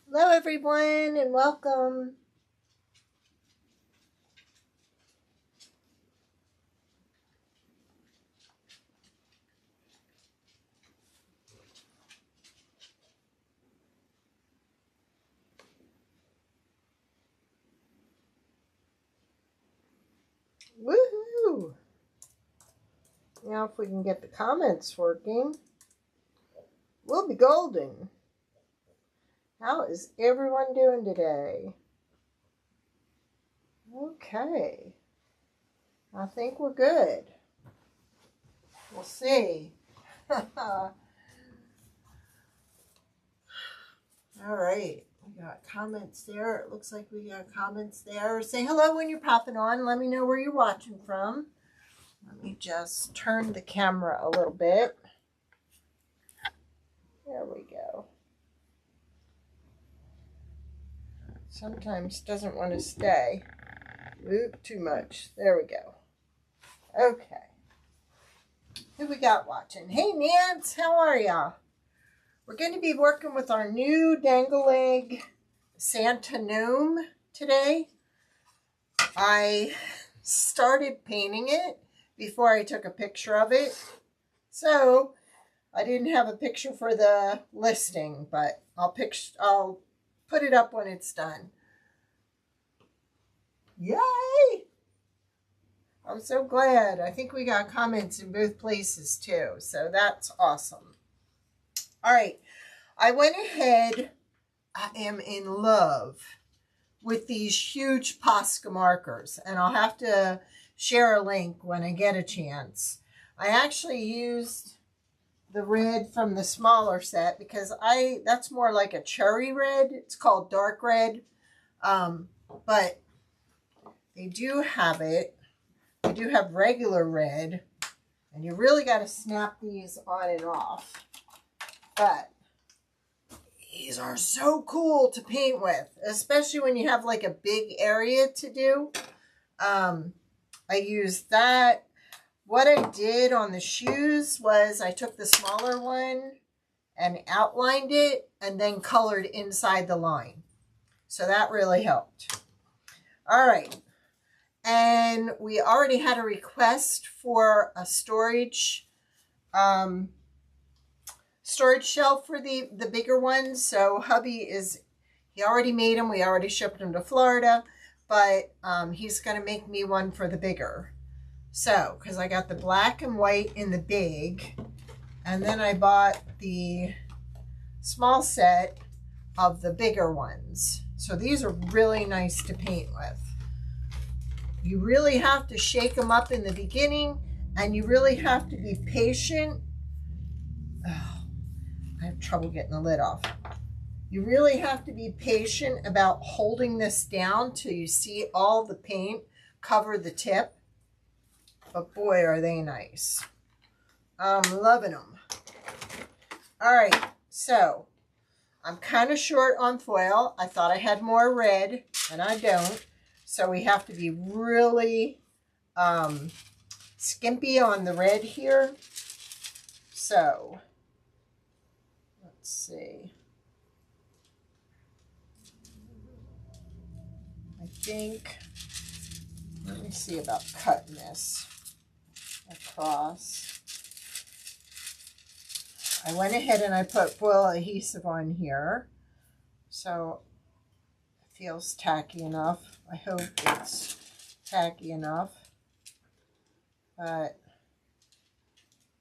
Hello everyone and welcome. Woohoo! Now if we can get the comments working, we'll be golden. How is everyone doing today? Okay. I think we're good. We'll see. All right. We got comments there. It looks like we got comments there. Say hello when you're popping on. Let me know where you're watching from. Let me just turn the camera a little bit. There we go. Sometimes doesn't want to stay. Oop, too much. There we go. Okay. Who we got watching? Hey, Nance, how are ya? We're going to be working with our new Dangle leg Santa Gnome today. I started painting it before I took a picture of it. So, I didn't have a picture for the listing, but I'll put it up when it's done. Yay! I'm so glad. I think we got comments in both places too, so that's awesome. All right, I went ahead. I am in love with these huge Posca markers, and I'll have to share a link when I get a chance. I actually used the red from the smaller set because that's more like a cherry red. It's called dark red, but they do have it. They do have regular red, and you really got to snap these on and off. But these are so cool to paint with, especially when you have like a big area to do. I used that. What I did on the shoes was I took the smaller one and outlined it and then colored inside the line. So that really helped. All right. And we already had a request for a storage shelf for the bigger ones. So hubby he already made them. We already shipped them to Florida, but he's going to make me one for the bigger. So, because I got the black and white in the big, and then I bought the small set of the bigger ones. So these are really nice to paint with. You really have to shake them up in the beginning, and you really have to be patient. Oh, I have trouble getting the lid off. You really have to be patient about holding this down till you see all the paint cover the tip. But boy, are they nice. I'm loving them. All right, so I'm kind of short on foil. I thought I had more red, and I don't. So we have to be really skimpy on the red here. So, let's see. I think, let me see about cutting this across. I went ahead and I put foil adhesive on here. So, it feels tacky enough. I hope it's tacky enough. But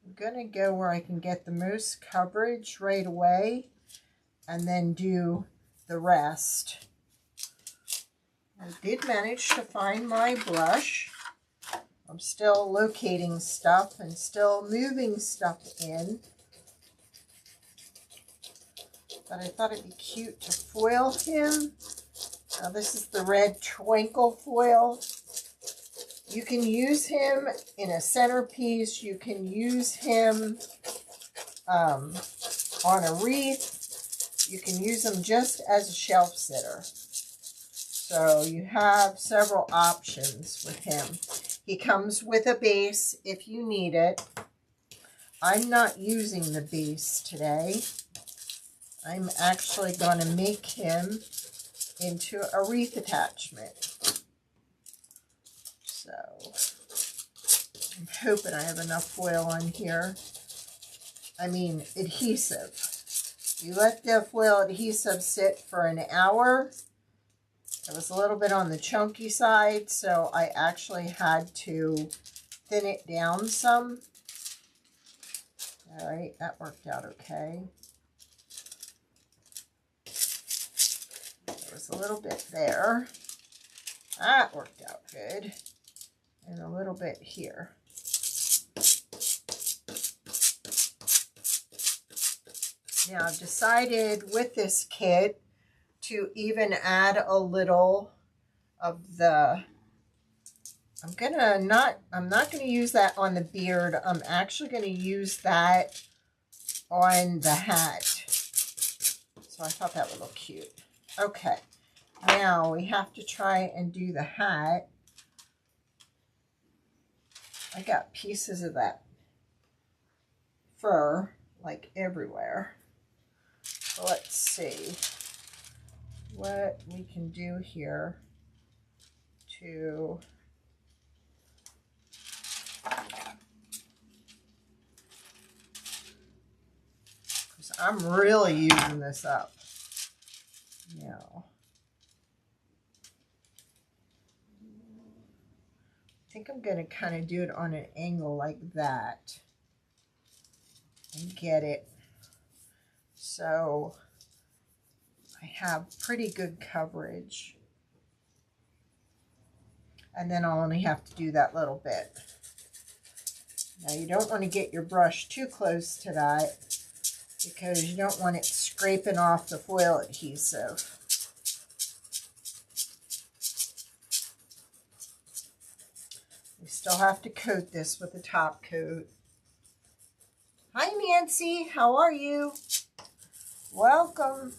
I'm going to go where I can get the most coverage right away and then do the rest. I did manage to find my brush. I'm still locating stuff and still moving stuff in. But I thought it'd be cute to foil him. Now this is the red Twinkle foil. You can use him in a centerpiece. You can use him on a wreath. You can use him just as a shelf sitter. So you have several options with him. He comes with a base if you need it. I'm not using the base today. I'm actually going to make him into a wreath attachment. So I'm hoping I have enough foil on here. I mean, adhesive. You let the foil adhesive sit for an hour. It was a little bit on the chunky side, so I actually had to thin it down some. All right, that worked out okay. There was a little bit there. That worked out good. And a little bit here. Now I've decided with this kit to even add a little of the, I'm not gonna use that on the beard. I'm actually gonna use that on the hat. So I thought that would look cute. Okay, now we have to try and do the hat. I got pieces of that fur like everywhere. So let's see what we can do here to because I'm really using this up now. I think I'm going to kind of do it on an angle like that and get it so I have pretty good coverage. And then I'll only have to do that little bit. Now you don't want to get your brush too close to that because you don't want it scraping off the foil adhesive. We still have to coat this with a top coat. Hi Nancy, how are you? Welcome.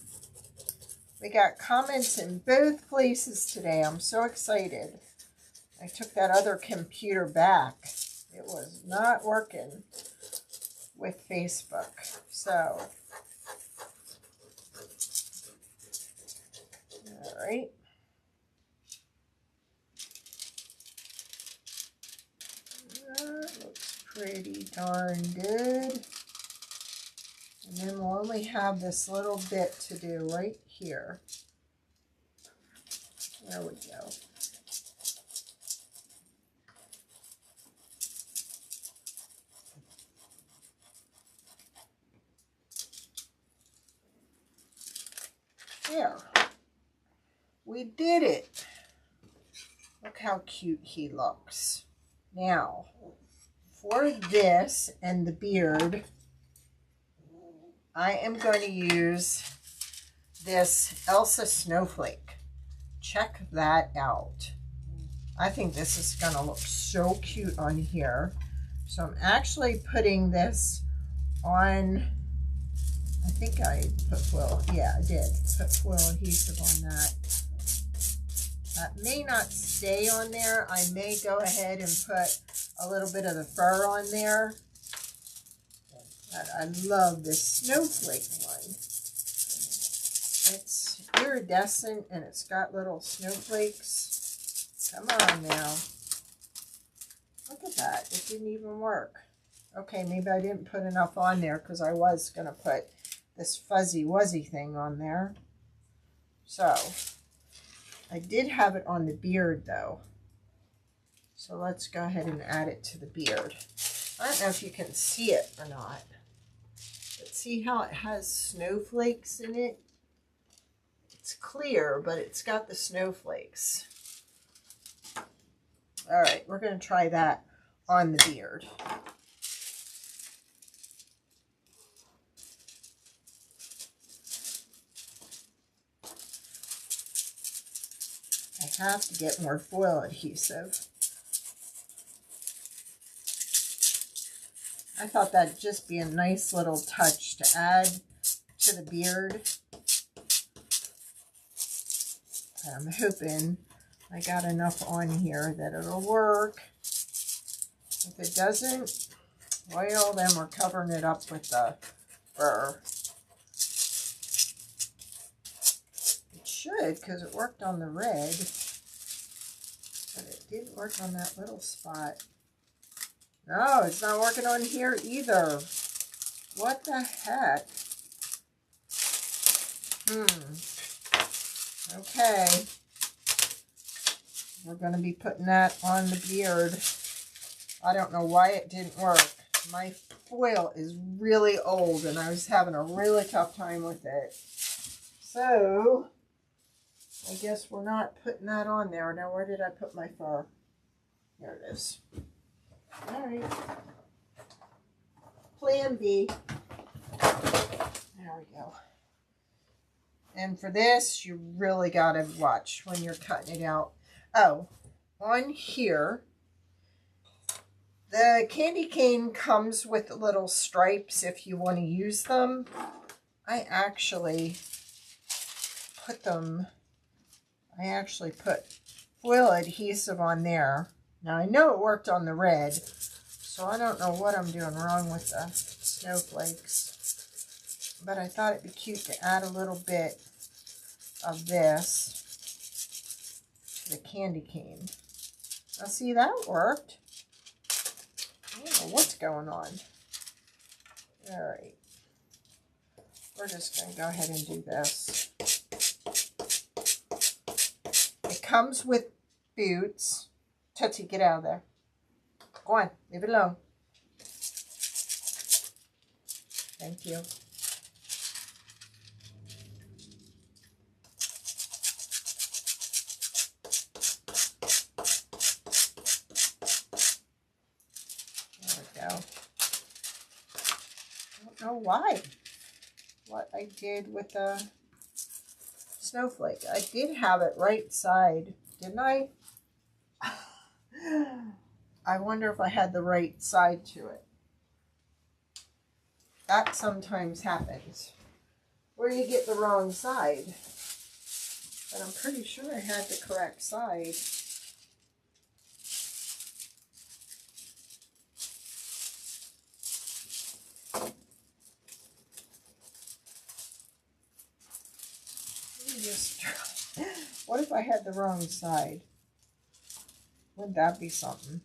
We got comments in both places today. I'm so excited. I took that other computer back. It was not working with Facebook. So, all right. That looks pretty darn good. And then we'll only have this little bit to do right here. There we go. There. We did it. Look how cute he looks. Now, for this and the beard, I am going to use this Elsa Snowflake. Check that out. I think this is going to look so cute on here. So I'm actually putting this on, I think I put foil, yeah, I did put foil adhesive on that. That may not stay on there. I may go ahead and put a little bit of the fur on there. But I love this snowflake one. It's iridescent and it's got little snowflakes. Come on now. Look at that. It didn't even work. Okay, maybe I didn't put enough on there because I was going to put this fuzzy wuzzy thing on there. So, I did have it on the beard though. So let's go ahead and add it to the beard. I don't know if you can see it or not. But see how it has snowflakes in it? It's clear, but it's got the snowflakes. All right, we're going to try that on the beard. I have to get more foil adhesive. I thought that'd just be a nice little touch to add to the beard. And I'm hoping I got enough on here that it'll work. If it doesn't, well, then we're covering it up with the fur. should, because it worked on the red. But it didn't work on that little spot. No, it's not working on here either. What the heck? Okay. We're going to be putting that on the beard. I don't know why it didn't work. My foil is really old and I was having a really tough time with it. So, I guess we're not putting that on there. Now, where did I put my fur? There it is. All right. Plan B. There we go. And for this, you really got to watch when you're cutting it out. Oh, on here, the candy cane comes with little stripes if you want to use them. I actually put foil adhesive on there. Now, I know it worked on the red, so I don't know what I'm doing wrong with the snowflakes. But I thought it'd be cute to add a little bit of this to the candy cane. Now, see, that worked. I don't know what's going on. All right. We're just going to go ahead and do this. It comes with boots. Tootsie, get out of there. Go on, leave it alone. Thank you. There we go. I don't know why. What I did with the snowflake. I did have it right side, didn't I? I wonder if I had the right side to it. That sometimes happens, where you get the wrong side. But I'm pretty sure I had the correct side. Let me just try. What if I had the wrong side? Wouldn't that be something?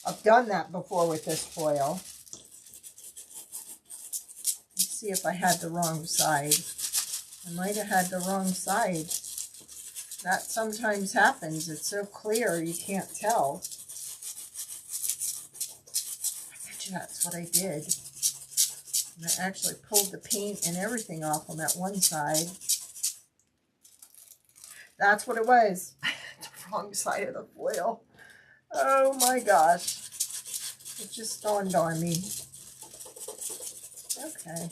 I've done that before with this foil. Let's see if I had the wrong side. I might have had the wrong side. That sometimes happens. It's so clear you can't tell. I bet you that's what I did. And I actually pulled the paint and everything off on that one side. That's what it was. The wrong side of the foil. Oh my gosh. It just dawned on me. Okay.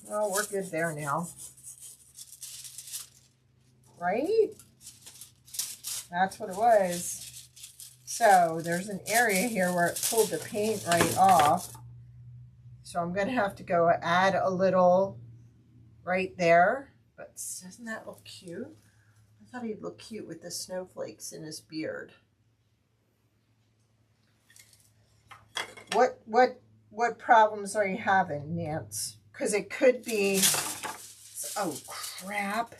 Well, we're good there now. Right? That's what it was. So there's an area here where it pulled the paint right off. So I'm going to have to go add a little right there. But doesn't that look cute? I thought he'd look cute with the snowflakes in his beard. What problems are you having, Nance? Because it could be, oh crap.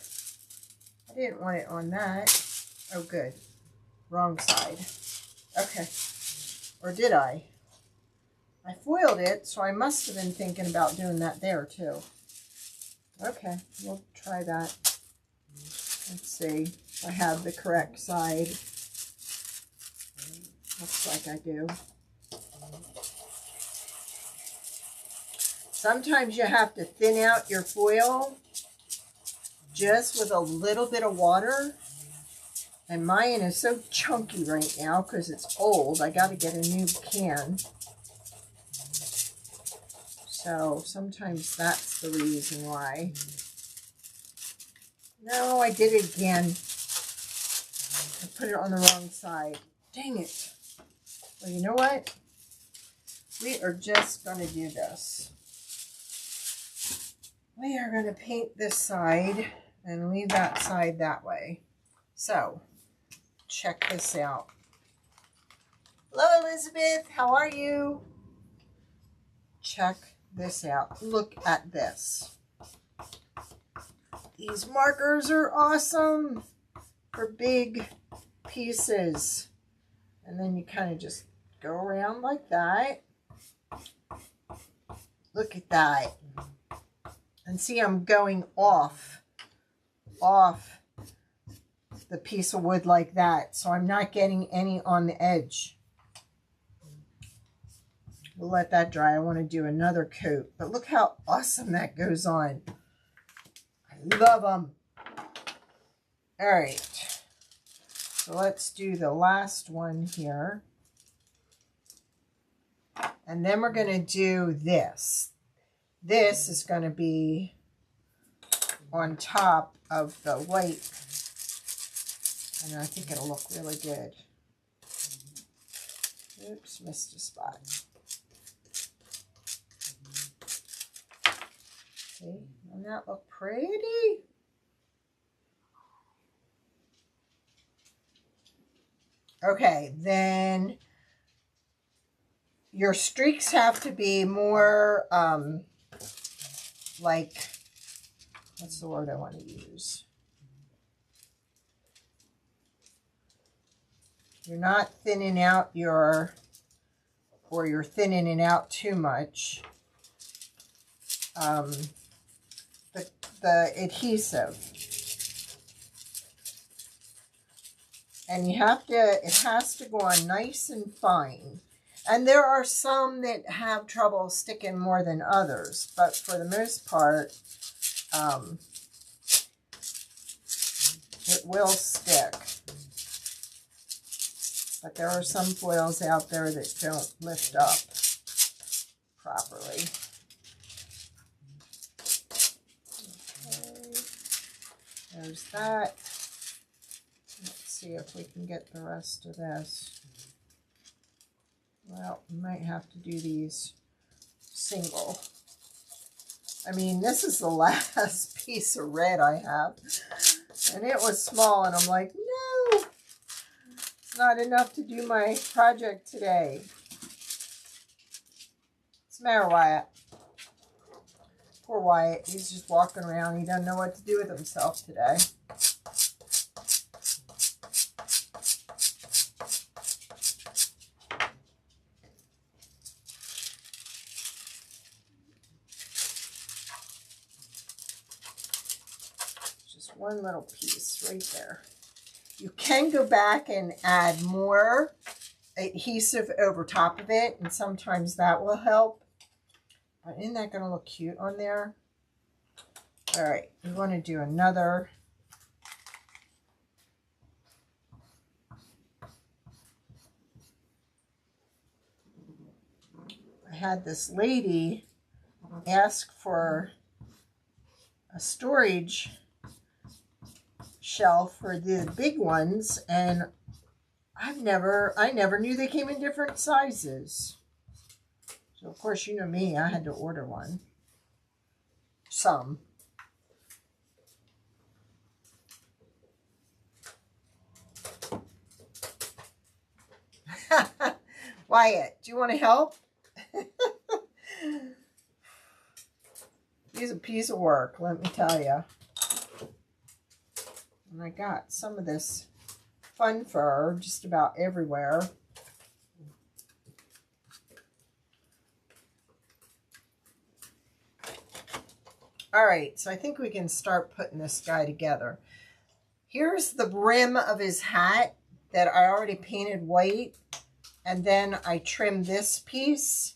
I didn't want it on that. Oh good. Wrong side. Okay. Or did I? I foiled it, so I must have been thinking about doing that there too. Okay, we'll try that. Let's see if I have the correct side. Looks like I do. Sometimes you have to thin out your foil just with a little bit of water. And mine is so chunky right now because it's old. I got to get a new can. So sometimes that's the reason why. No, I did it again. I put it on the wrong side. Dang it. Well, you know what? We are just going to do this. We are going to paint this side and leave that side that way. So, check this out. Hello, Elizabeth. How are you? Check this out. Look at this. These markers are awesome for big pieces. And then you kind of just go around like that. Look at that. And see, I'm going off the piece of wood like that. So I'm not getting any on the edge. We'll let that dry. I want to do another coat. But look how awesome that goes on. I love them. All right. So let's do the last one here. And then we're going to do this. This is going to be on top of the white. And I think it'll look really good. Oops, missed a spot. See, doesn't that look pretty? Okay, then your streaks have to be more like, what's the word I want to use? You're not thinning out your, or you're thinning it out too much. The adhesive. And you have to, it has to go on nice and fine. And there are some that have trouble sticking more than others, but for the most part, it will stick. But there are some foils out there that don't lift up properly. Okay. There's that. Let's see if we can get the rest of this. Well, we might have to do these single. I mean, this is the last piece of red I have. And it was small, and I'm like, no, it's not enough to do my project today. What's the matter, Wyatt? Poor Wyatt, he's just walking around. He doesn't know what to do with himself today. Just one little piece right there. You can go back and add more adhesive over top of it, and sometimes that will help. But isn't that going to look cute on there? All right, we want to do another. I had this lady ask for a storage shelf for the big ones, and I never knew they came in different sizes. So of course, you know me, I had to order one. Some. Wyatt, do you want to help? He's a piece of work, let me tell you. And I got some of this fun fur just about everywhere. All right, so I think we can start putting this guy together. Here's the brim of his hat that I already painted white, and then I trimmed this piece,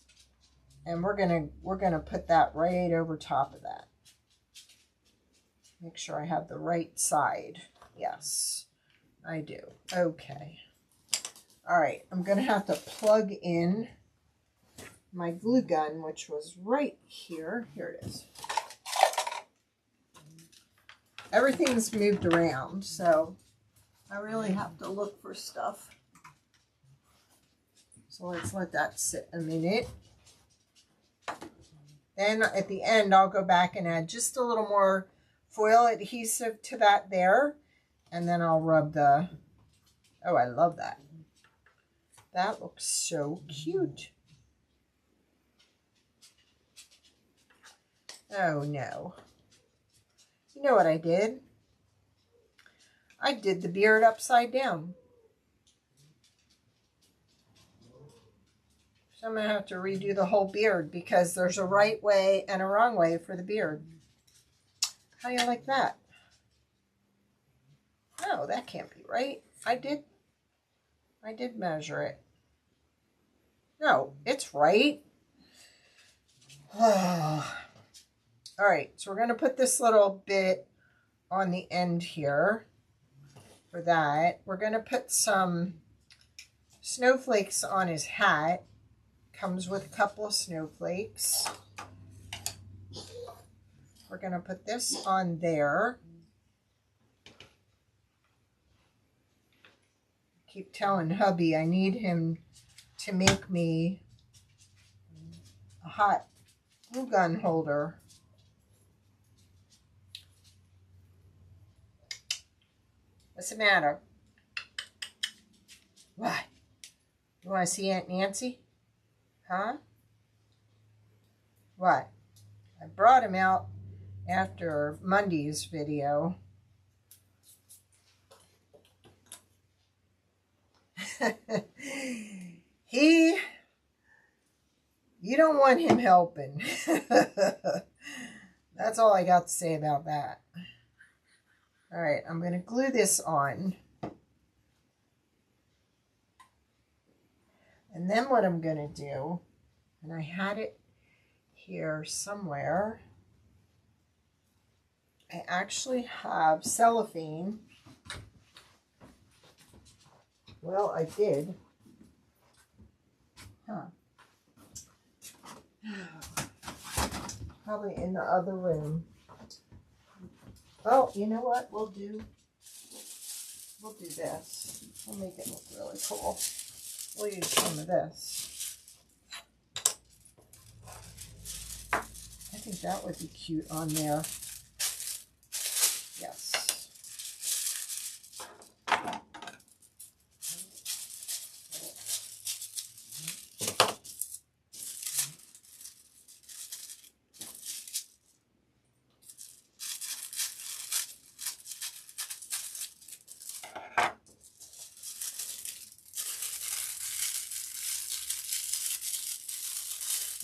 and we're gonna put that right over top of that. Make sure I have the right side. Yes, I do. Okay. All right, I'm gonna have to plug in my glue gun, which was right here. Here it is. Everything's moved around, so I really have to look for stuff. So let's let that sit a minute. Then at the end, I'll go back and add just a little more foil adhesive to that there. And then I'll rub the, oh, I love that. That looks so cute. Oh, no. You know what I did? I did the beard upside down. So I'm going to have to redo the whole beard because there's a right way and a wrong way for the beard. How do you like that? No, that can't be right. I did measure it. No, it's right. All right, so we're going to put this little bit on the end here for that. We're going to put some snowflakes on his hat. Comes with a couple of snowflakes. We're going to put this on there. Keep telling hubby I need him to make me a hot glue gun holder. What's the matter? What? You want to see Aunt Nancy? Huh? What? I brought him out after Monday's video. You don't want him helping. That's all I got to say about that. All right, I'm going to glue this on. And then what I'm going to do, and I had it here somewhere, I actually have cellophane. Well, I did. Huh. Probably in the other room. Oh, you know what we'll do? We'll do this. We'll make it look really cool. We'll use some of this. I think that would be cute on there. Yes.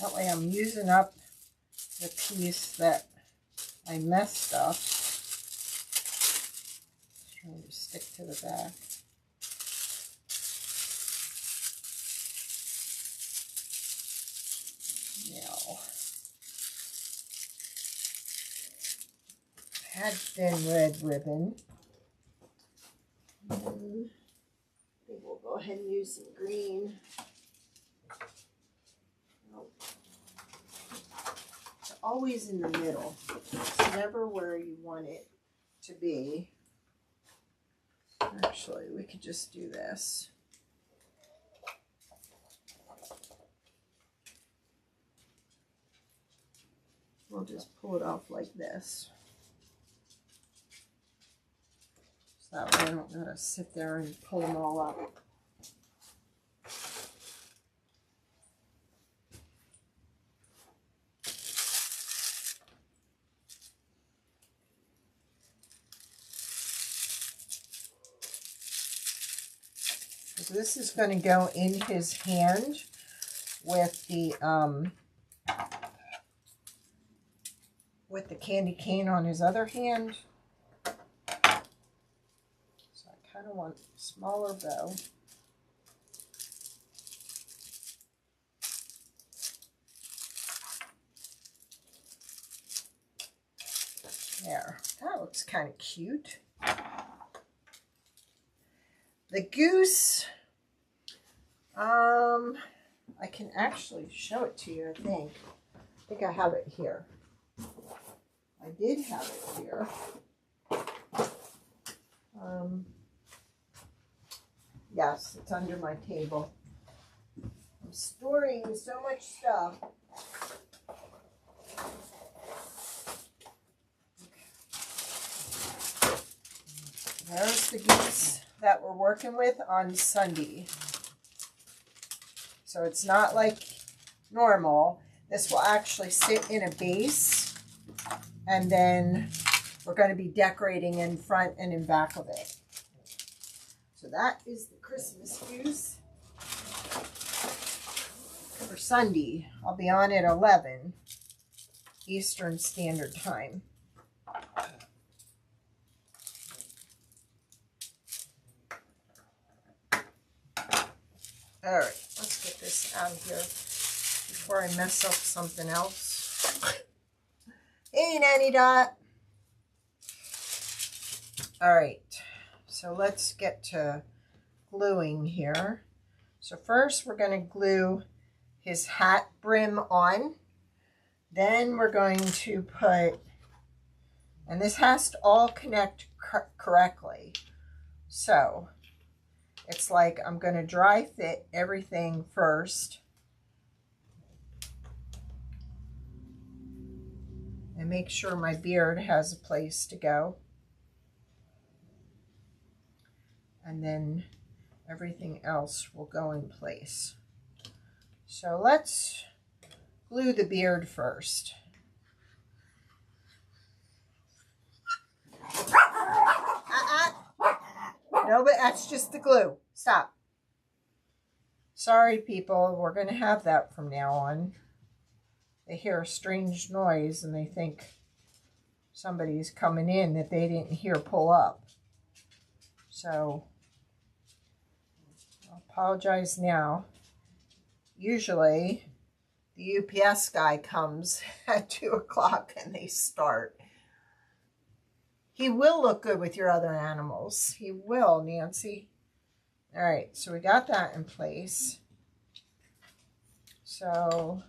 That way I'm using up the piece that I messed up. Just trying to stick to the back. Now, I had thin red ribbon. And I think we'll go ahead and use some green. Always in the middle. It's never where you want it to be. Actually, we could just do this. We'll just pull it off like this. So that way I don't gotta sit there and pull them all up. So this is going to go in his hand with the candy cane on his other hand. So I kind of want a smaller bow. There, that looks kind of cute. The goose, I can actually show it to you, I think. I think I have it here. I did have it here. Yes, it's under my table. I'm storing so much stuff. There's the goose that we're working with on Sunday. So it's not like normal. This will actually sit in a base, and then we're going to be decorating in front and in back of it. So that is the Christmas goose for Sunday. I'll be on at 11 Eastern Standard Time. All right, let's get this out of here before I mess up something else. Hey, Nanny Dot. All right, so let's get to gluing here. So first we're going to glue his hat brim on. Then we're going to put, and this has to all connect correctly. So it's like I'm going to dry fit everything first. And make sure my beard has a place to go. And then everything else will go in place. So let's glue the beard first. No, but that's just the glue. Stop. Sorry, people. We're going to have that from now on. They hear a strange noise and they think somebody's coming in that they didn't hear pull up. So, I'll apologize now. Usually, the UPS guy comes at 2 o'clock and they start. He will look good with your other animals. He will, Nancy. All right, so we got that in place. So,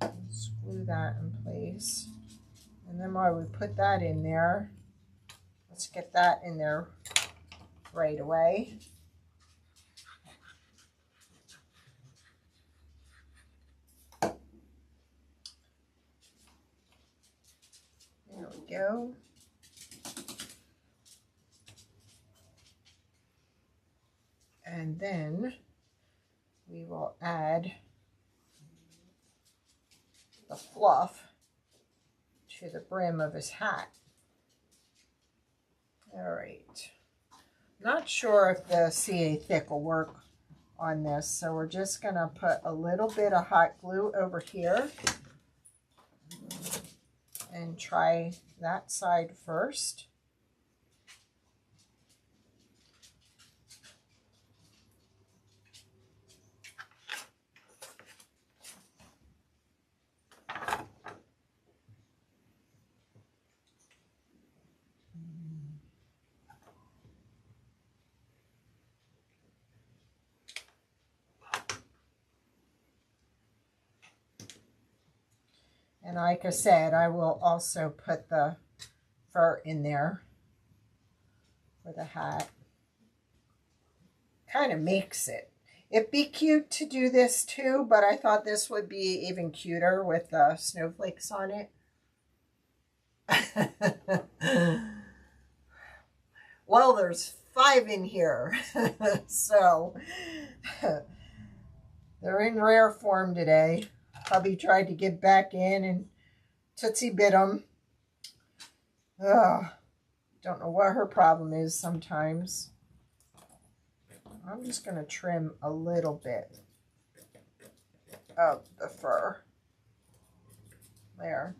let's glue that in place. And then while we put that in there, let's get that in there right away. There we go. And then we will add the fluff to the brim of his hat. All right. Not sure if the CA Thick will work on this, so we're just going to put a little bit of hot glue over here and try that side first. And like I said, I will also put the fur in there for the hat. Kind of makes it. It'd be cute to do this too, but I thought this would be even cuter with the snowflakes on it. Well, there's 5 in here. So, they're in rare form today. Hubby tried to get back in and Tootsie bit him. Ugh, don't know what her problem is sometimes. I'm just going to trim a little bit of the fur. There.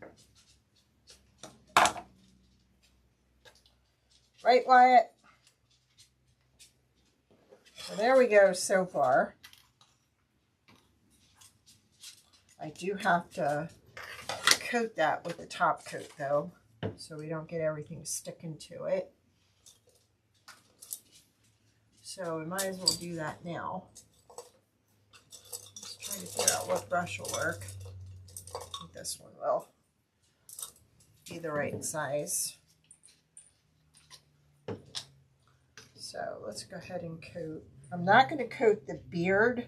Right, Wyatt? So there we go so far. I do have to coat that with the top coat though, so we don't get everything sticking to it. So we might as well do that now. Just trying to figure out what brush will work. I think this one will be the right size. So let's go ahead and coat. I'm not going to coat the beard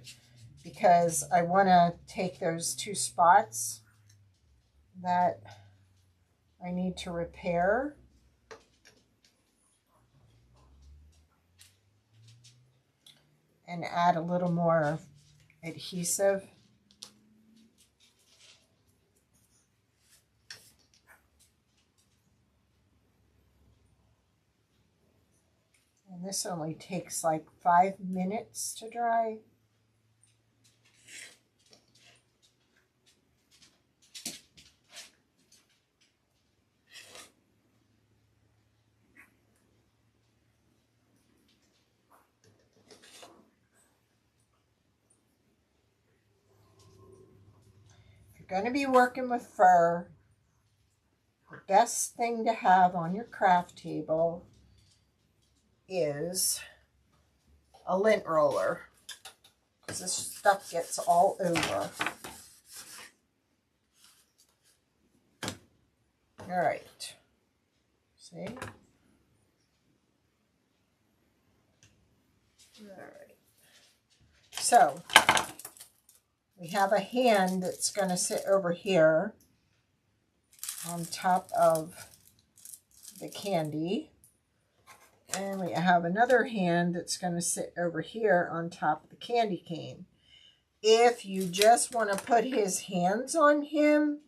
because I want to take those 2 spots that I need to repair. And add a little more adhesive. This only takes like 5 minutes to dry. If you're going to be working with fur, the best thing to have on your craft table is a lint roller, because this stuff gets all over. All right, see? All right, so we have a hand that's going to sit over here on top of the candy. And we have another hand that's going to sit over here on top of the candy cane. If you just want to put his hands on him,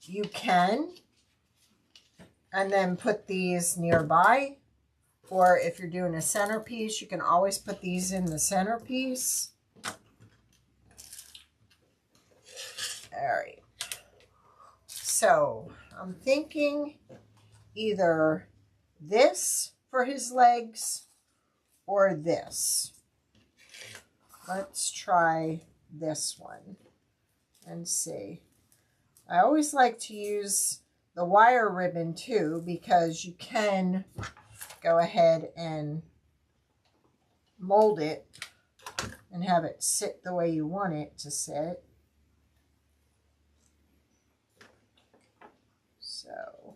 you can. And then put these nearby. Or if you're doing a centerpiece, you can always put these in the centerpiece. All right. So I'm thinking either this for his legs or this. Let's try this one and see. I always like to use the wire ribbon too, because you can go ahead and mold it and have it sit the way you want it to sit. So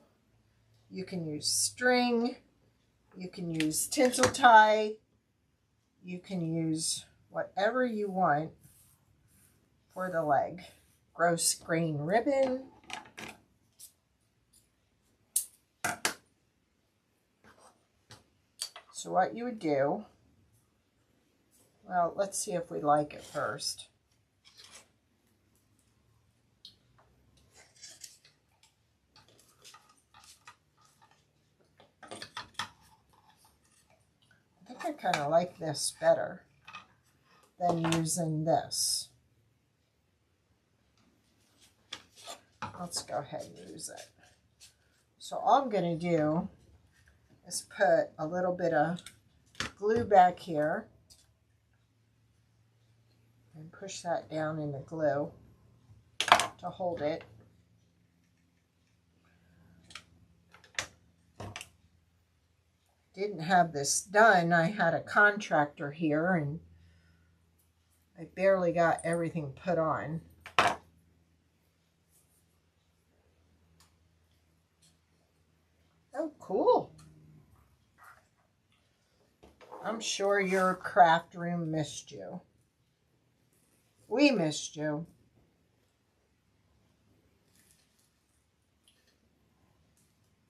you can use string, you can use tinsel tie, you can use whatever you want for the leg. Gross grain ribbon. So what you would do, well, let's see if we like it first. I think I kind of like this better than using this. Let's go ahead and use it. So all I'm going to do is put a little bit of glue back here and push that down in the glue to hold it. Didn't have this done. I had a contractor here and I barely got everything put on. Oh, cool. I'm sure your craft room missed you. We missed you.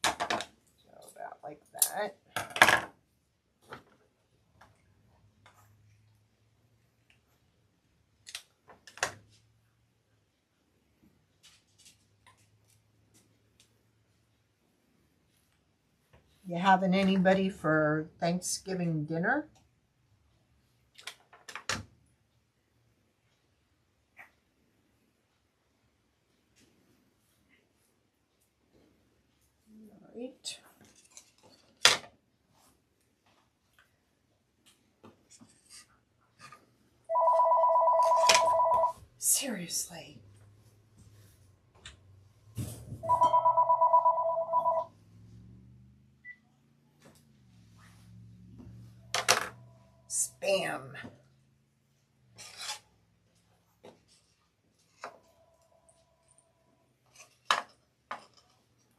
So about like that. You having anybody for Thanksgiving dinner? All right. Seriously. Spam.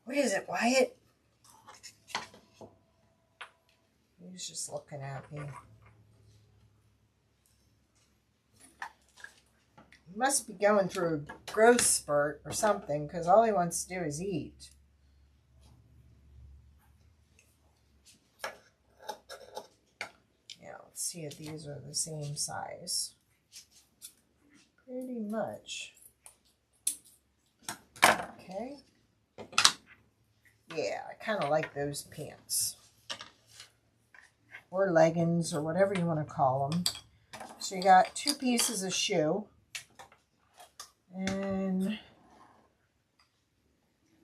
What is it, Wyatt? He's just looking at me. He must be going through a growth spurt or something, because all he wants to do is eat. Yeah, let's see if these are the same size. Pretty much. Okay. Yeah, I kind of like those pants. or leggings or whatever you want to call them. So you got 2 pieces of shoe. And I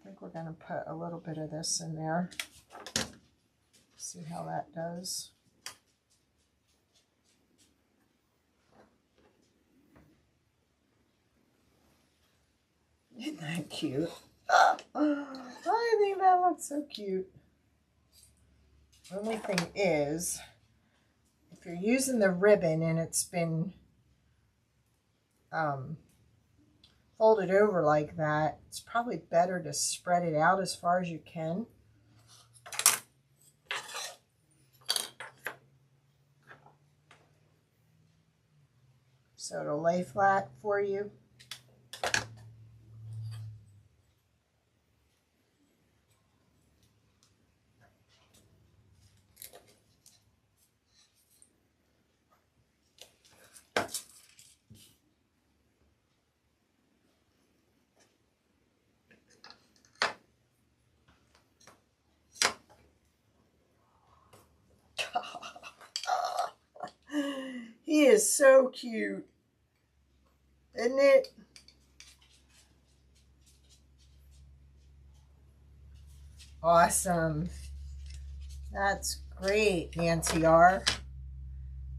think we're going to put a little bit of this in there. See how that does. Isn't that cute? I think that looks so cute. Only thing is, if you're using the ribbon and it's been folded over like that, it's probably better to spread it out as far as you can. So it'll lay flat for you. He is so cute, isn't it? Awesome. That's great, Nancy R.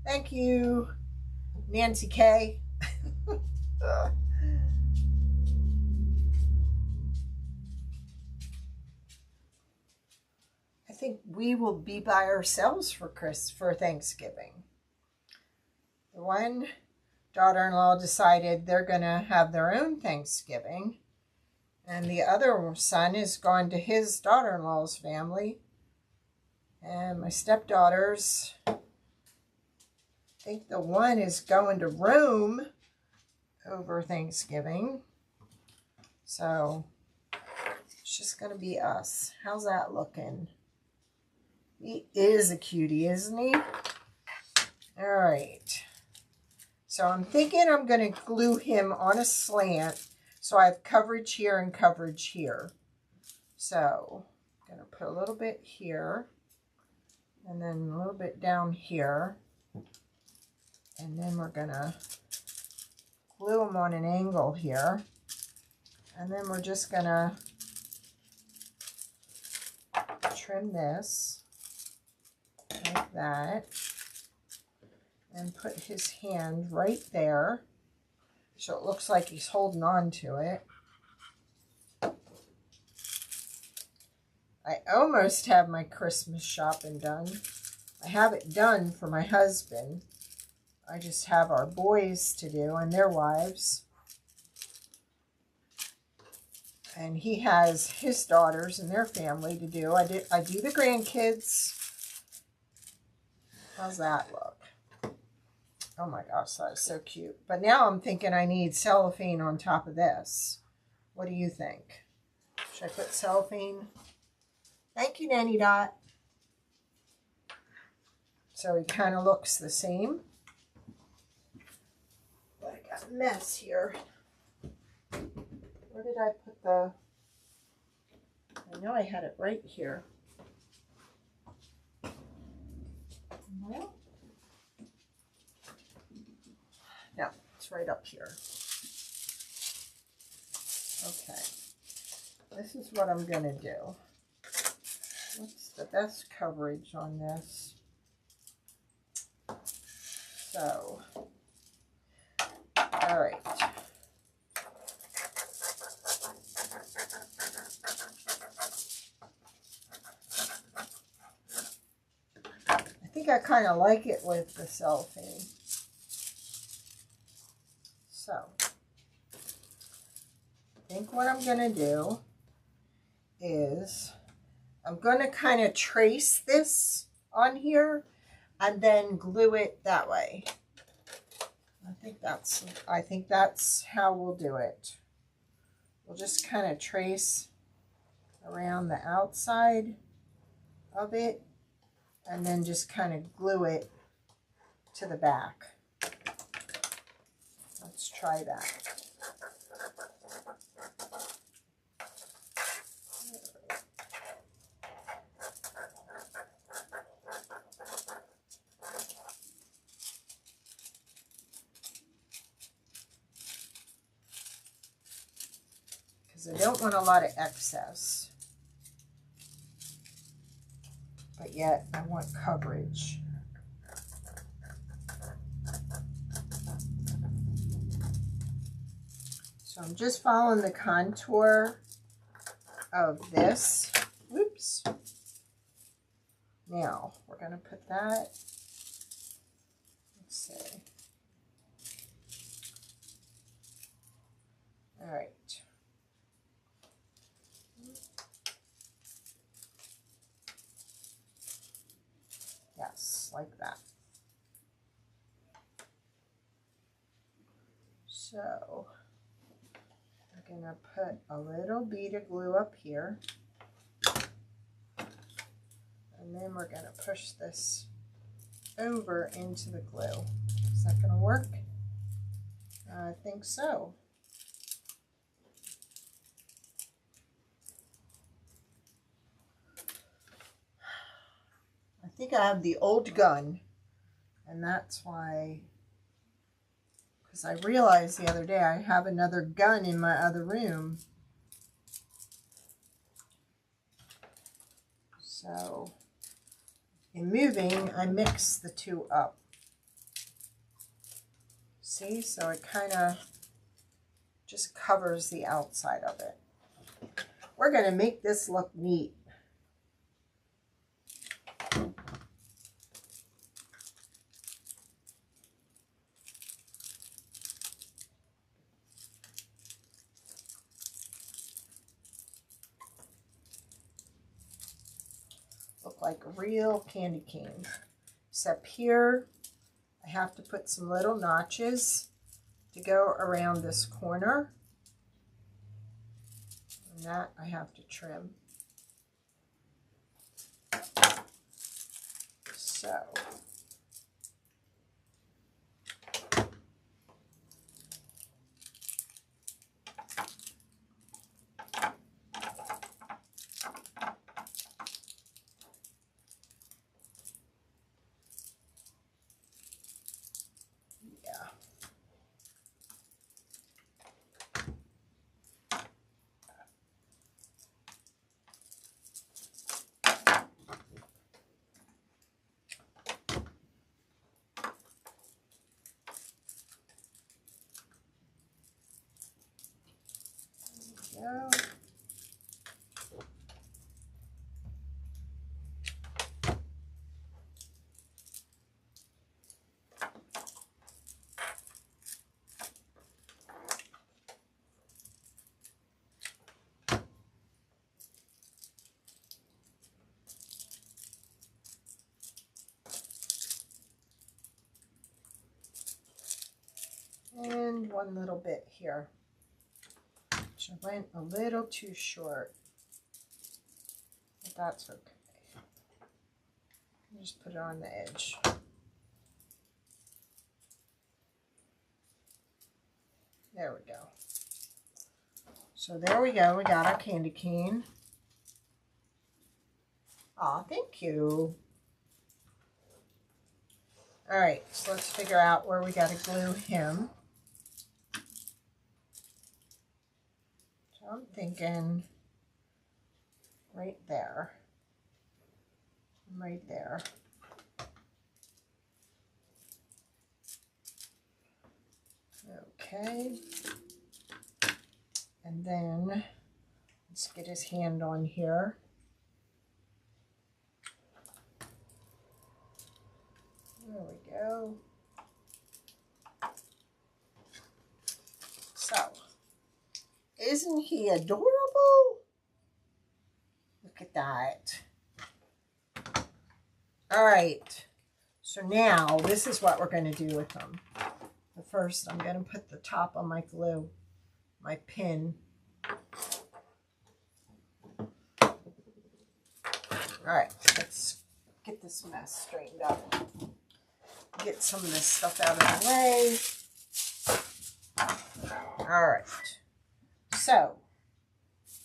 Thank you, Nancy K. I think we will be by ourselves for Thanksgiving. The one daughter-in-law decided they're going to have their own Thanksgiving, and the other son is going to his daughter-in-law's family, and my stepdaughters, I think the one is going to Rome over Thanksgiving, so it's just going to be us. How's that looking? He is a cutie, isn't he? All right. So I'm thinking I'm going to glue him on a slant so I have coverage here and coverage here. So I'm going to put a little bit here and then a little bit down here. And then we're going to glue him on an angle here. And then we're just going to trim this like that. And put his hand right there so it looks like he's holding on to it. I almost have my Christmas shopping done. I have it done for my husband. I just have our boys to do and their wives. And he has his daughters and their family to do. I do the grandkids. How's that look? Oh my gosh, that is so cute. But now I'm thinking I need cellophane on top of this. What do you think? Should I put cellophane? Thank you, Nanny Dot. So he kind of looks the same. But I got a mess here. Where did I put the... I know I had it right here. Well... No, it's right up here. Okay. This is what I'm going to do. What's the best coverage on this? So, all right. I think I kind of like it with the cellophane. So, I think what I'm going to do is I'm going to kind of trace this on here and then glue it that way. I think that's how we'll do it. We'll just kind of trace around the outside of it and then just kind of glue it to the back. Let's try that. because I don't want a lot of excess. But yet I want coverage. So I'm just following the contour of this. Whoops. Now we're going to put that, let's see. All right. Yes, like that. So we're going to put a little bead of glue up here. And then we're going to push this over into the glue. Is that going to work? I think so. I think I have the old gun, and that's why, because I realized the other day I have another gun in my other room. So in moving, I mix the two up. See, so it kind of just covers the outside of it. We're going to make this look neat. Look like a real candy cane. Except here, I have to put some little notches to go around this corner. And that I have to trim. So. Go. And one little bit here. I went a little too short, but that's okay. Just put it on the edge. There we go. So there we go. We got our candy cane. Aw, thank you. All right, so let's figure out where we got to glue him. I'm thinking right there, right there. Okay, and then let's get his hand on here. There we go. So. Isn't he adorable? Look at that. All right. So now this is what we're going to do with them. But first, I'm going to put the top on my glue, my pin. All right. Let's get this mess straightened up. Get some of this stuff out of the way. All right. So,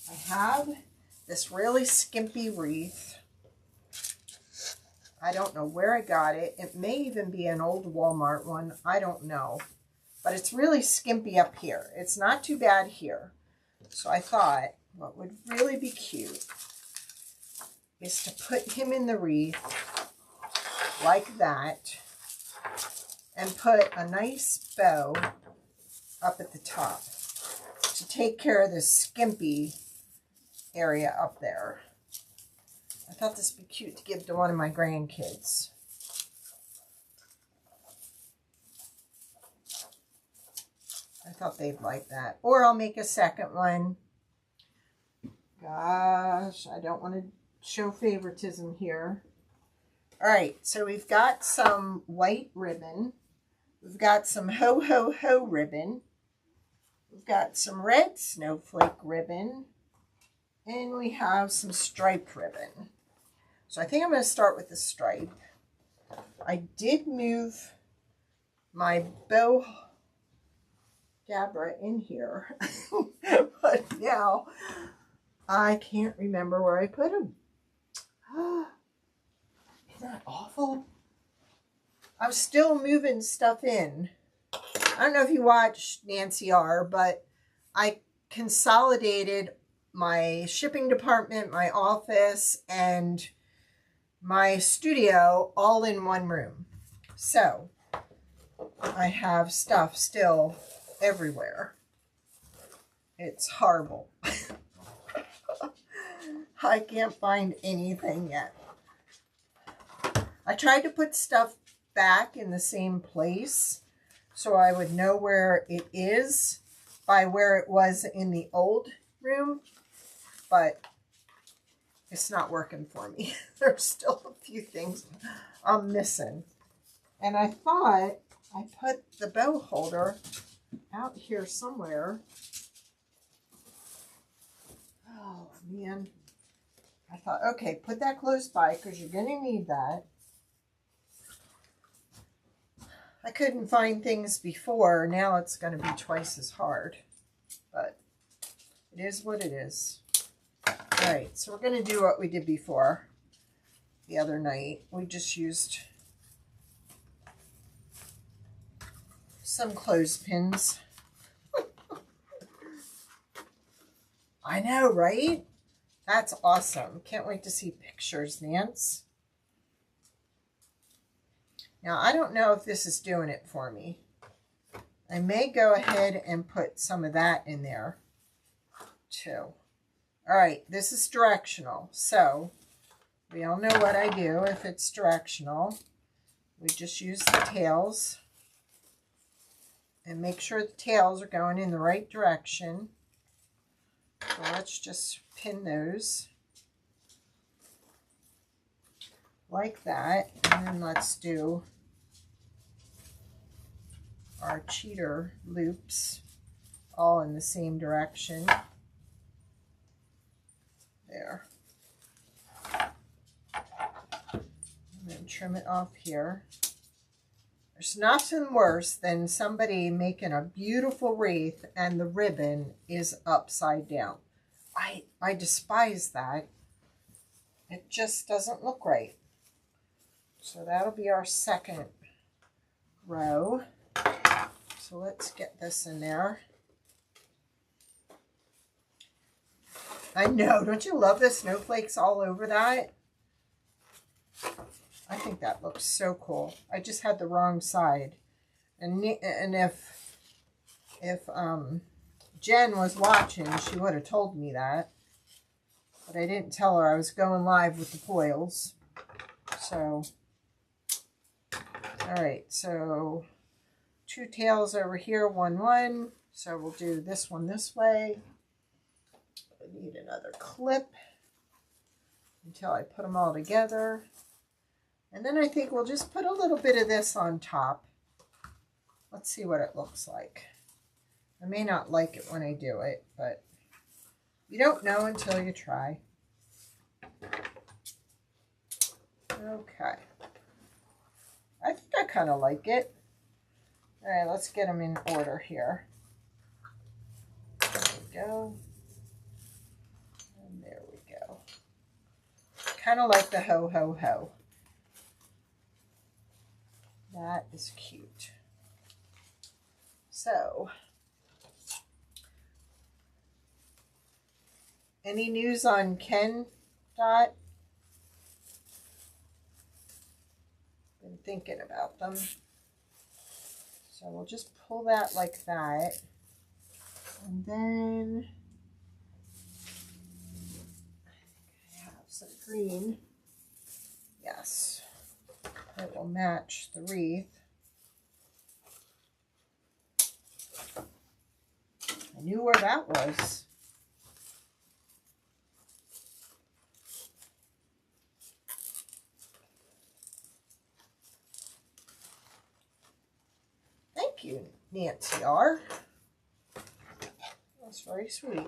I have this really skimpy wreath. I don't know where I got it. It may even be an old Walmart one. I don't know. But it's really skimpy up here. It's not too bad here. So I thought what would really be cute is to put him in the wreath like that and put a nice bow up at the top to take care of this skimpy area up there. I thought this would be cute to give to one of my grandkids. I thought they'd like that. Or I'll make a second one. Gosh, I don't want to show favoritism here. All right, so we've got some white ribbon. We've got some ho ho ho ribbon. We've got some red snowflake ribbon. And we have some striped ribbon. So I think I'm going to start with the stripe. I did move my bow Gabra in here, but now I can't remember where I put him. Isn't that awful? I'm still moving stuff in. I don't know if you watched Nancy R, but I consolidated my shipping department, my office, and my studio all in one room. So I have stuff still everywhere. It's horrible. I can't find anything yet. I tried to put stuff back in the same place so I would know where it is by where it was in the old room, but it's not working for me. There's still a few things I'm missing. And I thought I put the bow holder out here somewhere. Oh, man. I thought, okay, put that close by because you're going to need that. I couldn't find things before. Now it's going to be twice as hard. But it is what it is. All right, so we're going to do what we did before the other night. We just used some clothespins. I know, right? That's awesome. Can't wait to see pictures, Nance. Now, I don't know if this is doing it for me. I may go ahead and put some of that in there, too. All right, this is directional. So, we all know what I do if it's directional. We just use the tails and make sure the tails are going in the right direction. So let's just pin those like that. And then let's do our cheater loops all in the same direction. There. And then trim it off here. There's nothing worse than somebody making a beautiful wreath and the ribbon is upside down. I despise that. It just doesn't look right. So that'll be our second row. So let's get this in there. I know, don't you love the snowflakes all over that? I think that looks so cool. I just had the wrong side. And if Jen was watching, she would have told me that. But I didn't tell her I was going live with the foils. So, all right, so 2 tails over here, 1, 1. So we'll do this one this way. I need another clip until I put them all together. And then I think we'll just put a little bit of this on top. Let's see what it looks like. I may not like it when I do it, but you don't know until you try. Okay. I think I kind of like it. All right, let's get them in order here. There we go. And there we go. Kind of like the ho, ho, ho. That is cute. So, Any news on Ken, Dot? Been thinking about them. So we'll just pull that like that. And then I have some green. Yes. It will match the wreath. I knew where that was. Thank you, Nancy R. That's very sweet.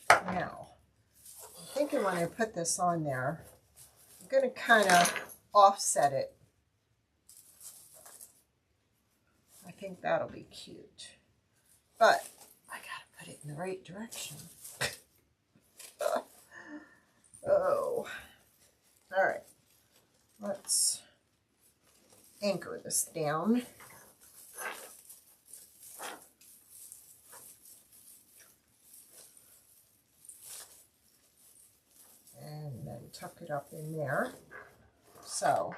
Now, I'm thinking when I put this on there, I'm going to kind of offset it. I think that'll be cute. But I got to put it in the right direction. Oh. All right. Let's anchor this down. And then tuck it up in there. So,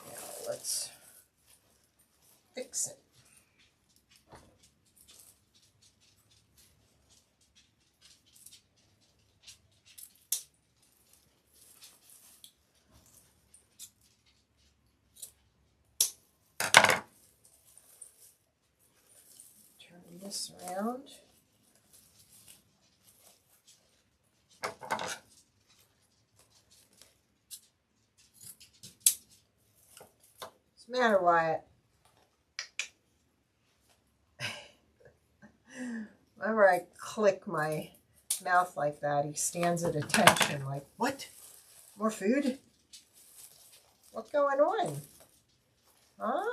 now let's fix it. Turn this around. What's the matter, Wyatt? Whenever I click my mouth like that, he stands at attention like, what? More food? What's going on? Huh?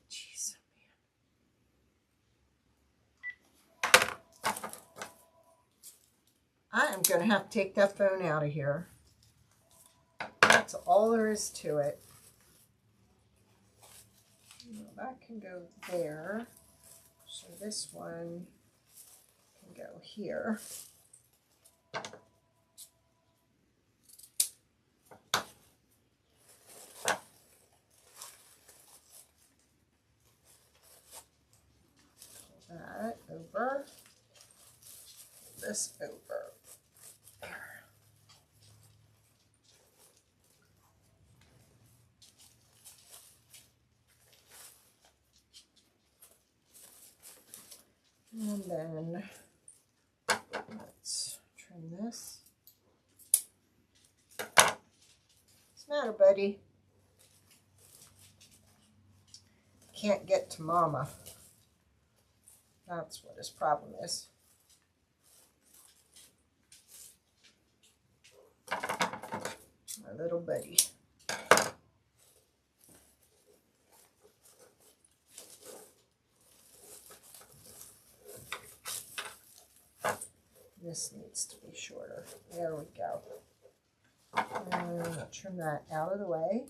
Jeez, I am going to have to take that phone out of here. That's all there is to it. Well, that can go there. So this one can go here. Pull that over. Pull this over. And then let's trim this. What's the matter, buddy? Can't get to Mama. That's what his problem is. My little buddy. This needs to be shorter. There we go. And I'll trim that out of the way.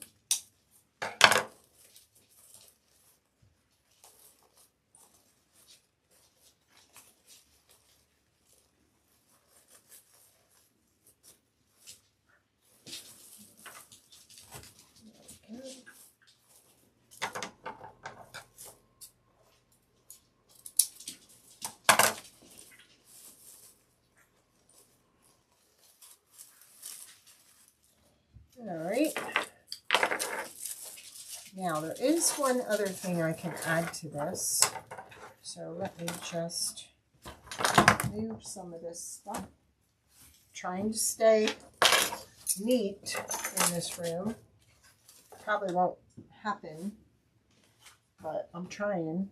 All right. Now there is one other thing I can add to this. So let me just move some of this stuff. Trying to stay neat in this room. Probably won't happen, but I'm trying.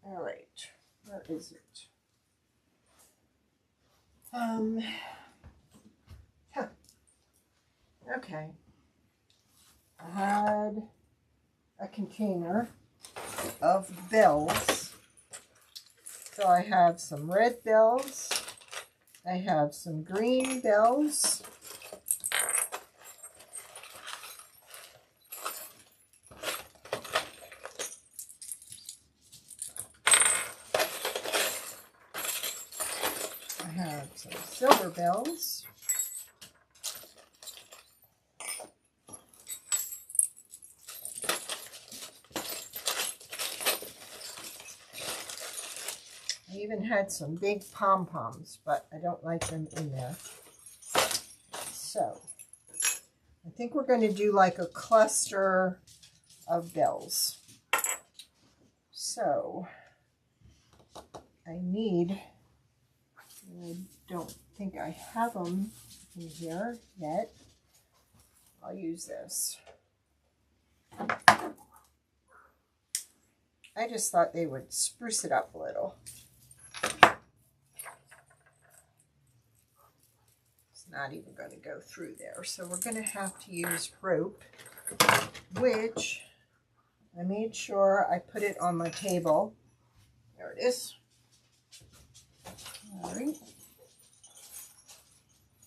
All right, where is it? Okay. I had a container of bells. So I have some red bells. I have some green bells. I have some silver bells. I even had some big pom-poms, but I don't like them in there. So, I think we're going to do like a cluster of bells. So, I don't think I have them in here yet. I'll use this. I just thought they would spruce it up a little. Not even going to go through there. So we're going to have to use rope, which I made sure I put it on my table. There it is. All right.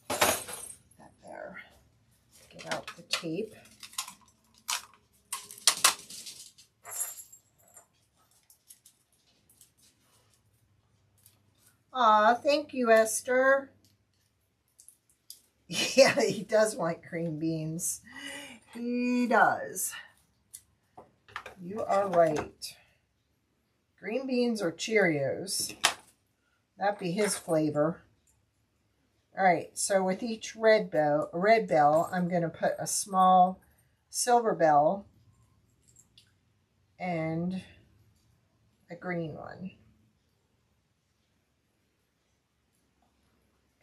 That there. Get out the tape. Aw, thank you, Esther. Yeah, he does want green beans. He does. You are right. Green beans or Cheerios. That'd be his flavor. All right, so with each red bell, I'm going to put a small silver bell and a green one.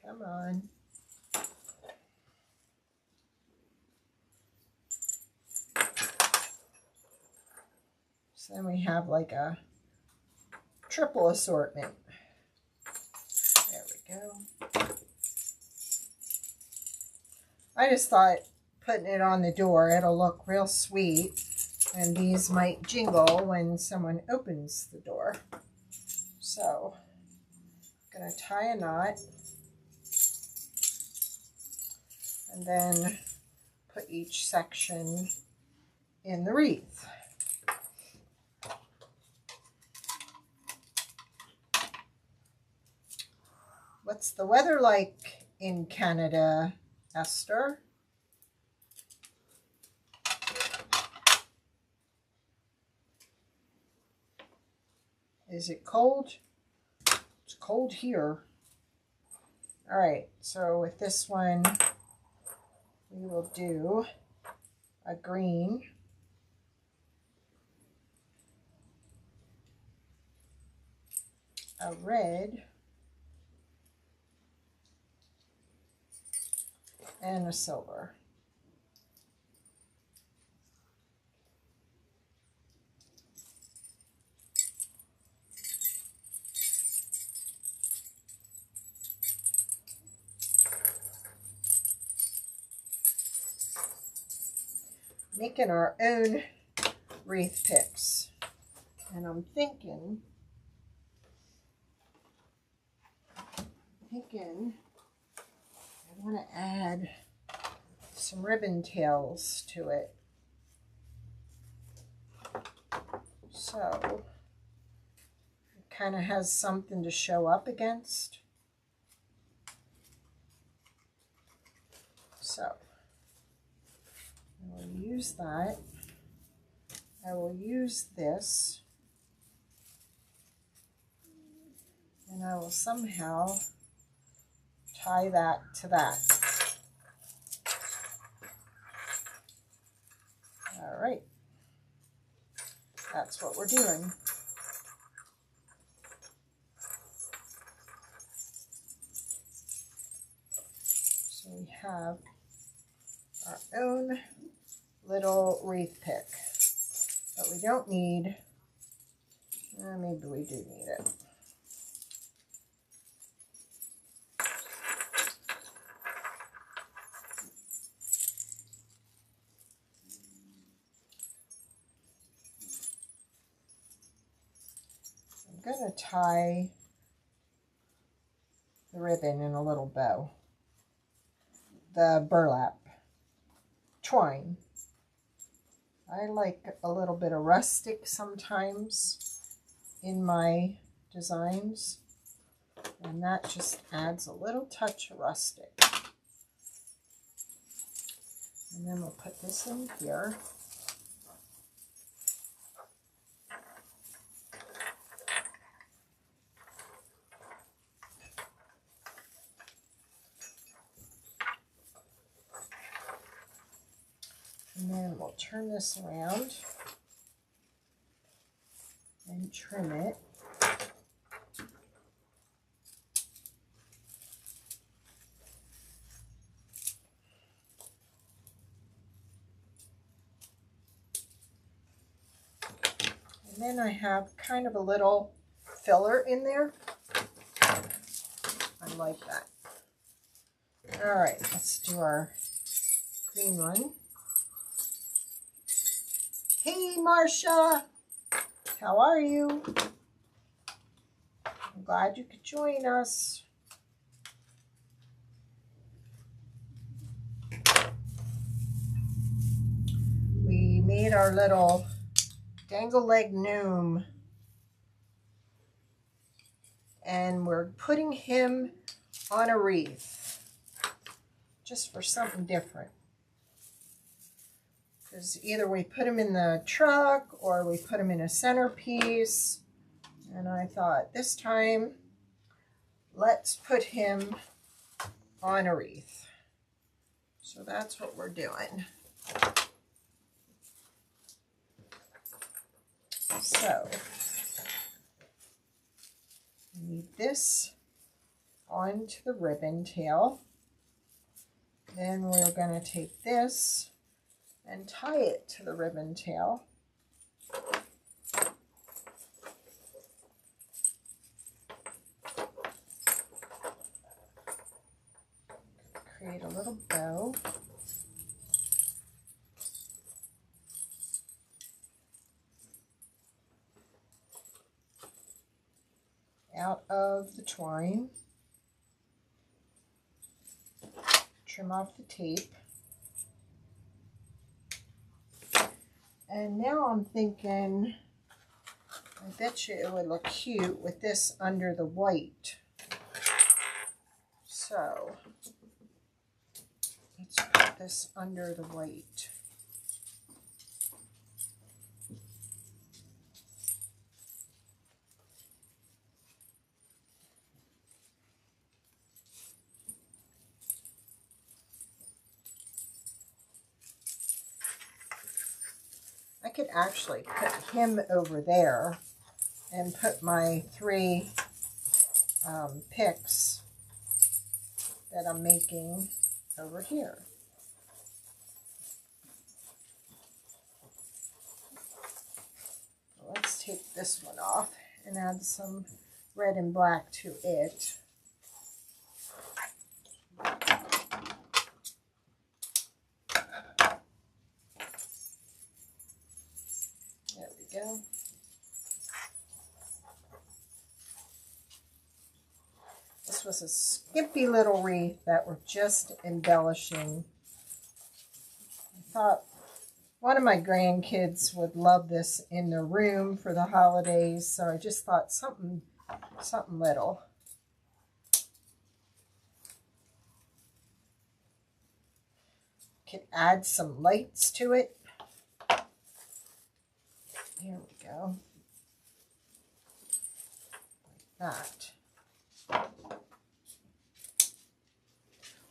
Come on. Then we have like a triple assortment. There we go. I just thought putting it on the door, it'll look real sweet. And these might jingle when someone opens the door. So, I'm going to tie a knot. And then put each section in the wreath. What's the weather like in Canada, Esther? Is it cold? It's cold here. All right, so with this one, we will do a green. A red. And a silver. Making our own wreath picks. And I'm thinking I want to add some ribbon tails to it. So it kind of has something to show up against. So I will use that. I will use this. And I will somehow tie that to that. All right. That's what we're doing. So we have our own little wreath pick. But we don't need, maybe we do need it. I'm going to tie the ribbon in a little bow. The burlap twine. I like a little bit of rustic sometimes in my designs, and that just adds a little touch of rustic. And then we'll put this in here. And then we'll turn this around and trim it. And then I have kind of a little filler in there. I like that. All right, let's do our green one. Hey, Marcia, how are you? I'm glad you could join us. We made our little dangle leg gnome, and we're putting him on a wreath just for something different. Because either we put him in the truck or we put him in a centerpiece. And I thought this time, let's put him on a wreath. So that's what we're doing. So, we need this onto the ribbon tail. Then we're going to take this and tie it to the ribbon tail. Create a little bow. Out of the twine. Trim off the tape. And now I'm thinking, I bet you it would look cute with this under the white. So, let's put this under the white. I could actually put him over there and put my 3 picks that I'm making over here. Let's take this one off and add some red and black to it. Go. This was a skimpy little wreath that we're just embellishing. I thought one of my grandkids would love this in their room for the holidays, so I just thought something little. Could add some lights to it. There we go. Like that.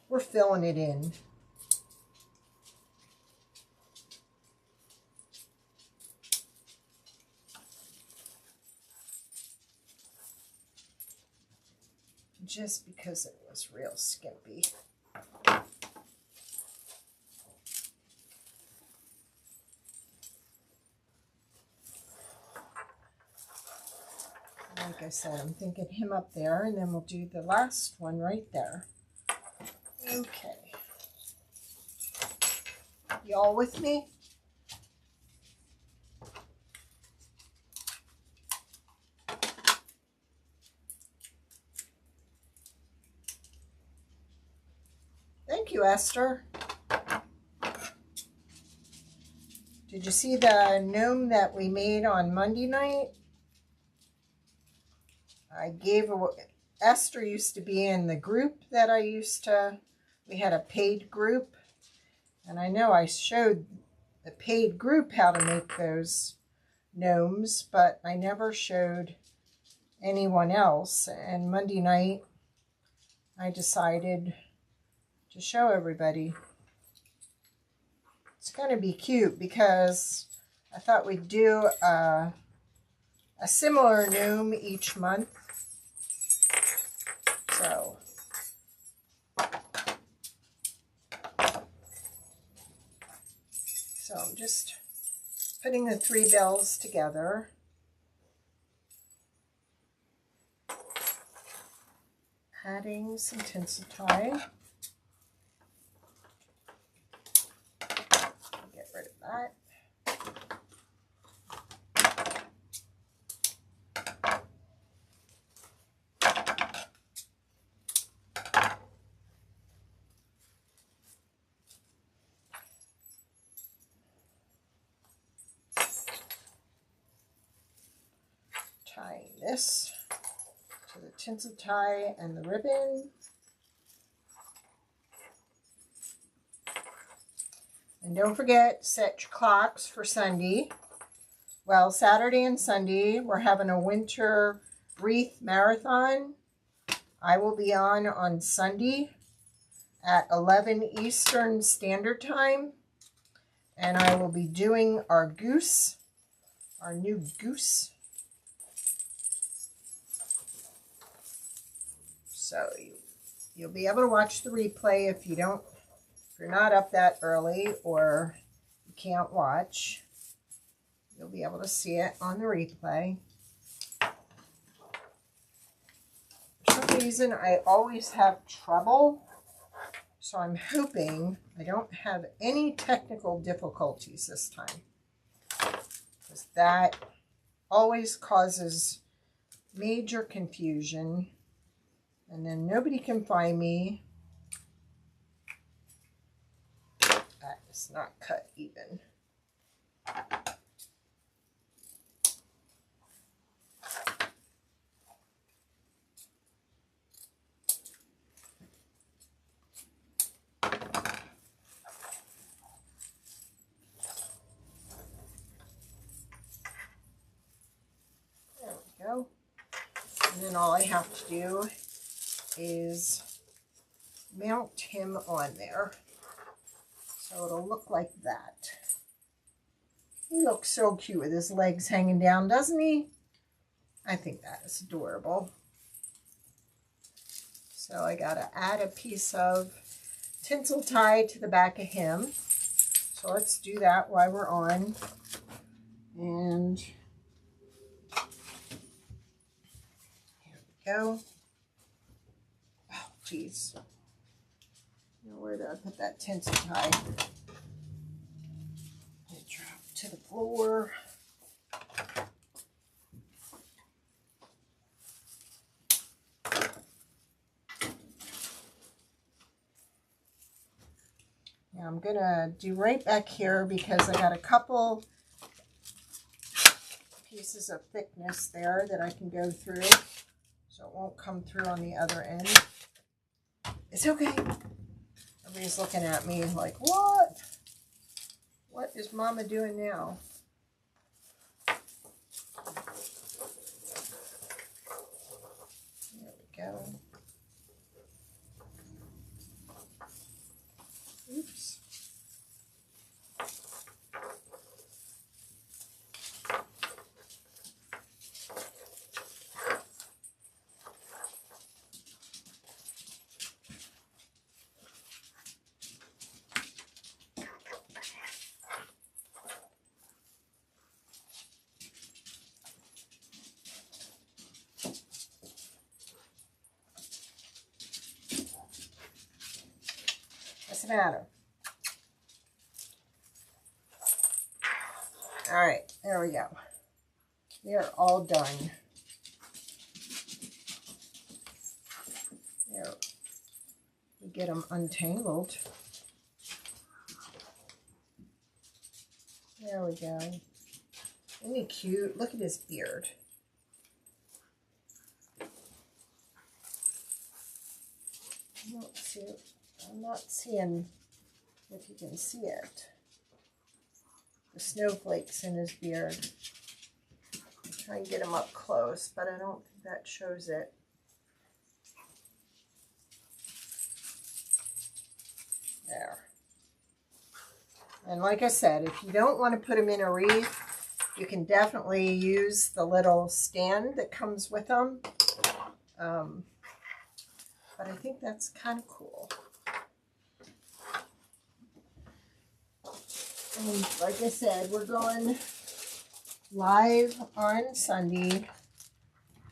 We're filling it in. Just because it was real skimpy. Like I said, I'm thinking him up there, and then we'll do the last one right there. Okay. Y'all with me? you, Esther. Did you see the gnome that we made on Monday night? I gave away, Esther used to be in the group that we had a paid group. And I know I showed the paid group how to make those gnomes, but I never showed anyone else. And Monday night, I decided to show everybody. It's going to be cute because I thought we'd do a similar gnome each month. So I'm just putting the 3 bells together. Adding some tinsel tie. Get rid of that. Tying this to the tinsel tie and the ribbon. And don't forget, set your clocks for Sunday. Well, Saturday and Sunday, we're having a winter wreath marathon. I will be on Sunday at 11 Eastern Standard Time. And I will be doing our goose, our new goose. So you'll be able to watch the replay if you're not up that early or you can't watch. You'll be able to see it on the replay. For some reason, I always have trouble. So I'm hoping I don't have any technical difficulties this time. Because that always causes major confusion. And then nobody can find me. That is not cut even. There we go. And then all I have to do is mount him on there. So it'll look like that. He looks so cute with his legs hanging down, doesn't he? I think that is adorable. So I gotta add a piece of tinsel tie to the back of him. So let's do that while we're on. And here we go. Geez. Where did I put that tinsel tie? It dropped to the floor. Now I'm gonna do right back here because I got a couple pieces of thickness there that I can go through, so it won't come through on the other end. It's okay. Everybody's looking at me like, what? What is Mama doing now? There we go. Oops. What's the matter? All right, there we go. We are all done. There we Get him untangled. There we go. Isn't he cute? Look at his beard. I'm not seeing if you can see it. The snowflakes in his beard. I'm trying to get him up close, but I don't think that shows it. There. And like I said, if you don't want to put them in a wreath, you can definitely use the little stand that comes with them. But I think that's kind of cool. And like I said, we're going live on Sunday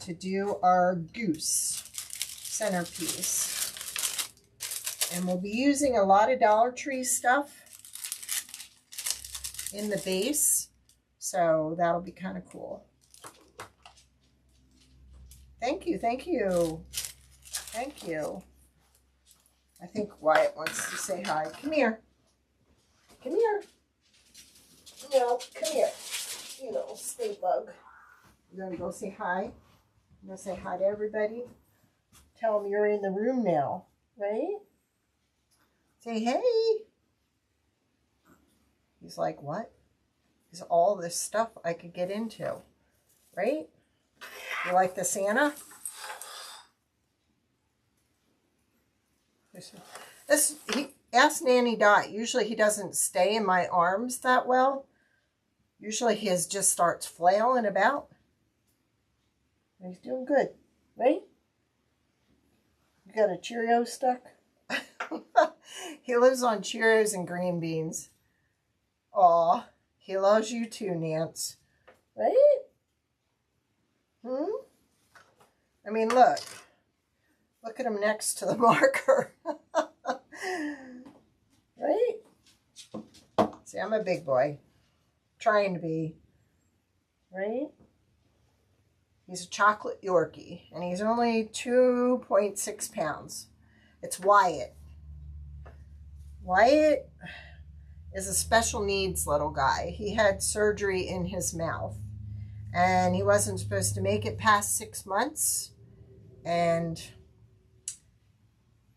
to do our goose centerpiece. And we'll be using a lot of Dollar Tree stuff in the base. So that'll be kind of cool. Thank you, thank you. Thank you. I think Wyatt wants to say hi. Come here. Come here. No, come here. You little stink bug. You gonna go say hi? You gonna say hi to everybody? Tell them you're in the room now, right? Say hey. He's like, what? Is all this stuff I could get into, right? You like the Santa? Ask Nanny Dot. Usually he doesn't stay in my arms that well. Usually he just starts flailing about. He's doing good, right? You got a Cheerio stuck? He lives on Cheerios and green beans. Aw, he loves you too, Nance. Right? I mean, look. Look at him next to the marker. Right? See, I'm a big boy. Trying to be. Right? He's a chocolate Yorkie. And he's only 2.6 pounds. It's Wyatt. Wyatt is a special needs little guy. He had surgery in his mouth. And he wasn't supposed to make it past 6 months. And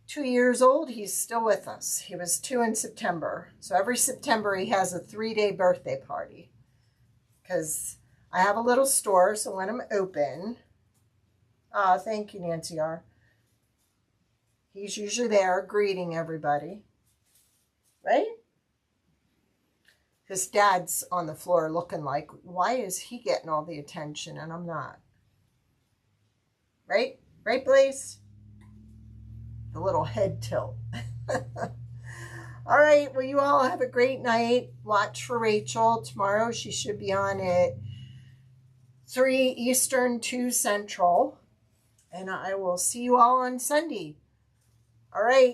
2 years old, he's still with us. He was 2 in September. So every September he has a 3-day birthday party. Because I have a little store, so when I'm open, thank you, Nancy R. He's usually there greeting everybody. Right? His dad's on the floor looking like, why is he getting all the attention and I'm not? Right? Right, Blaze? The little head tilt. All right. Well, you all have a great night. Watch for Rachel. Tomorrow she should be on at 3 Eastern, 2 Central. And I will see you all on Sunday. All right.